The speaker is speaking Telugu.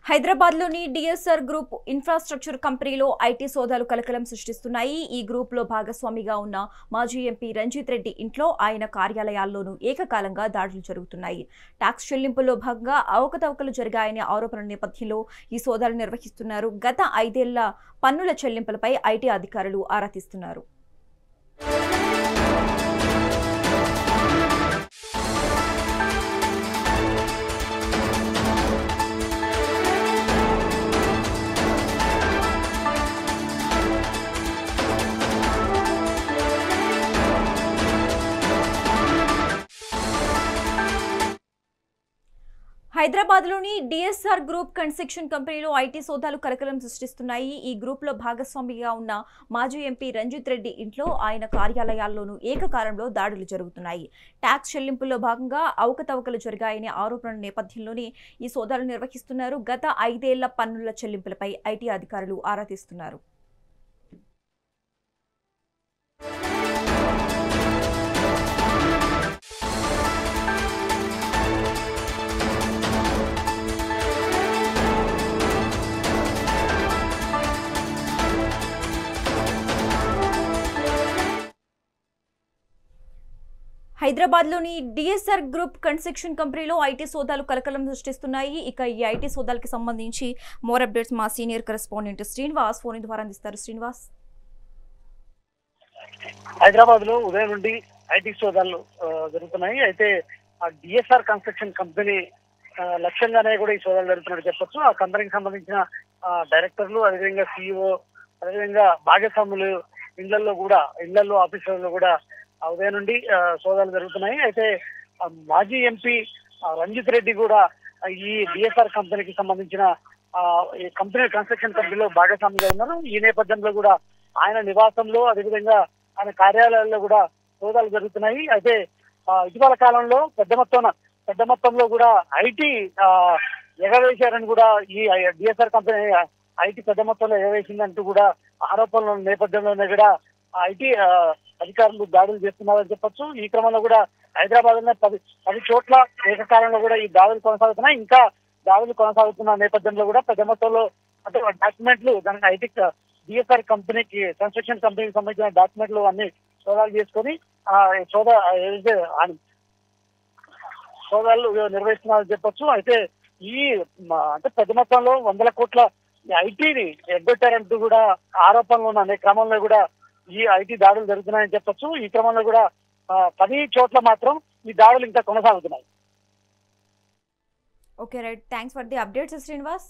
హైదరాబాద్లోని డిఎస్ఆర్ గ్రూప్ ఇన్ఫ్రాస్ట్రక్చర్ కంపెనీలో ఐటీ సోదాలు కలకలం సృష్టిస్తున్నాయి. ఈ గ్రూప్లో భాగస్వామిగా ఉన్న మాజీ ఎంపీ రంజిత్ రెడ్డి ఇంట్లో, ఆయన కార్యాలయాల్లోనూ ఏకకాలంగా దాడులు జరుగుతున్నాయి. ట్యాక్స్ చెల్లింపుల్లో భాగంగా అవకతవకలు జరిగాయనే ఆరోపణల నేపథ్యంలో ఈ సోదాలు నిర్వహిస్తున్నారు. గత 5 ఏళ్ల పన్నుల చెల్లింపులపై ఐటీ అధికారులు ఆరా తీస్తున్నారు. హైదరాబాద్లోని డిఎస్ఆర్ గ్రూప్ కన్స్ట్రక్షన్ కంపెనీలో ఐటీ సోదాలు కలకలం సృష్టిస్తున్నాయి. ఈ గ్రూప్లో భాగస్వామిగా ఉన్న మాజీ ఎంపీ రంజిత్ రెడ్డి ఇంట్లో, ఆయన కార్యాలయాల్లోనూ ఏకకాలంలో దాడులు జరుగుతున్నాయి. ట్యాక్స్ చెల్లింపుల్లో భాగంగా అవకతవకలు జరిగాయనే ఆరోపణల నేపథ్యంలోనే ఈ సోదాలు నిర్వహిస్తున్నారు. గత 5 ఏళ్ల పన్నుల చెల్లింపులపై ఐటీ అధికారులు ఆరా తీస్తున్నారు. హైదరాబాద్లోని డిఎస్ఆర్ గ్రూప్ కన్స్ట్రక్షన్ కంపెనీలో ఐటీ సోదాలు కలకలం సృష్టిస్తున్నాయి. ఇక ఈ ఐటీ సోదాలకు సంబంధించి మోర్ అప్డేట్స్ మా సీనియర్ కరెస్పాండెంట్ శ్రీనివాస్ ఫోన్ ద్వారా అందిస్తారు. శ్రీనివాస్, హైదరాబాద్ లో ఉదయం నుండి ఐటీ సోదాలు జరుగుతున్నాయి. అయితే ఆ డిఎస్ఆర్ కన్స్ట్రక్షన్ కంపెనీ లక్ష్యంగానే కూడా ఈ సోదాలు జరుగుతున్నట్టు చెప్పొచ్చు. ఆ కంపెనీకి సంబంధించిన డైరెక్టర్లు, అదేవిధంగా సిఇఓ, అదేవిధంగా భాగస్వాములు ఇళ్లలో ఆఫీసులలో కూడా ఉదయం నుండి సోదాలు జరుగుతున్నాయి. అయితే మాజీ ఎంపీ రంజిత్ రెడ్డి కూడా ఈ డిఎస్ఆర్ కంపెనీకి సంబంధించిన ఈ కంపెనీ కన్స్ట్రక్షన్ కంపెనీలో భాగస్వామిగా ఉన్నారు. ఈ నేపథ్యంలో కూడా ఆయన నివాసంలో, అదేవిధంగా ఆయన కార్యాలయాల్లో కూడా సోదాలు జరుగుతున్నాయి. అయితే ఇటీవల కాలంలో పెద్ద మొత్తంలో కూడా ఐటీ ఎగవేశారని కూడా ఈ డిఎస్ఆర్ కంపెనీ ఐటీ పెద్ద మొత్తంలో ఎగవేసిందంటూ కూడా ఆరోపణల నేపథ్యంలోనే కూడా ఐటీ అధికారులు దాడులు చేస్తున్నారని చెప్పొచ్చు. ఈ క్రమంలో కూడా హైదరాబాద్ లో 10 చోట్ల ఏకకాలంలో కూడా ఈ దాడులు కొనసాగుతున్నాయి. ఇంకా దాడులు కొనసాగుతున్న నేపథ్యంలో కూడా పెద్ద మొత్తంలో అంటే డాక్యుమెంట్లు, దానికి ఐటీ డిఎస్ఆర్ కంపెనీకి కన్స్ట్రక్షన్ కంపెనీకి సంబంధించిన డాక్యుమెంట్లు అన్ని సోదాలు చేసుకొని సోదాలు నిర్వహిస్తున్నారని చెప్పొచ్చు. అయితే అంటే పెద్ద మొత్తంలో 100 కోట్ల ఐటీని ఎగ్గొట్టారంటూ కూడా ఆరోపణలు ఉన్న క్రమంలో కూడా ఈ ఐటీ దాడులు జరుగుతున్నాయని చెప్పొచ్చు. ఈ క్రమంలో కూడా 10 చోట్ల మాత్రం ఈ దాడులు ఇంకా కొనసాగుతున్నాయి. Okay right, thanks for the updates Srinivas.